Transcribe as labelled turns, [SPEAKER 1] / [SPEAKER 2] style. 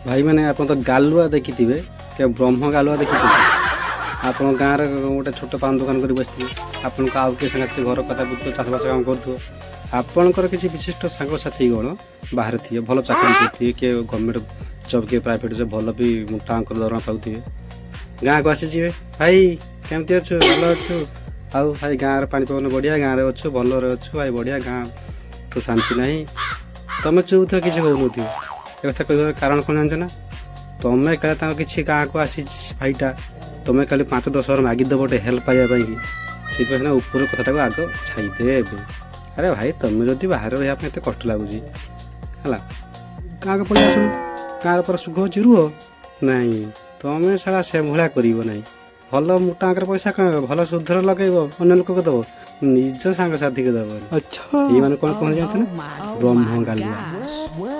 [SPEAKER 1] भाई मैंने आप तो गालुआ देखी क्या ब्रह्म गालुआ देखी आप गाँव में गोटे छोट पान दुकान कर बसते आपन को आउ किए साथी घर कथा बुझ चाषबास काम कर आपणकर किसी विशिष्ट सांगसाथी कौन बाहर थे भल चाकरी करते किए गवर्नमेंट जब किए प्राइवेट जब भल भी मोटा अंकर दरमा पाते गाँव को आसीजे भाई केमती अच्छु भल अच्छु आउ भाई गाँव पानी पवन बढ़िया गाँव में अच्छु भल अच्छु भाई बढ़िया गाँव तो शांति ना तुम चुप थ किसी कहून ए कथा कह कारण कौन जान तुम क्या किसी गाँव को आसी भाईटा तुम्हें खाली 5-10 हजार मागिदेव गोटे हेल्प पाइबा से ऊपर कथाटा को आग छाईदे अरे भाई तुम जदि बाहर रहा एत कष्ट लगुच है गाँव को पलि आसुन गाँव पर सुख अच्छी रुह नाई तुम सारा से भाया कर भल मोटा आंकर पैसा कम भल सुधर लगेब अन्य लोक को दब निज सांगसाथी को दब
[SPEAKER 2] अच्छा
[SPEAKER 1] ये मैंने कौन कहते जानते ना ब्रह्म गालुआ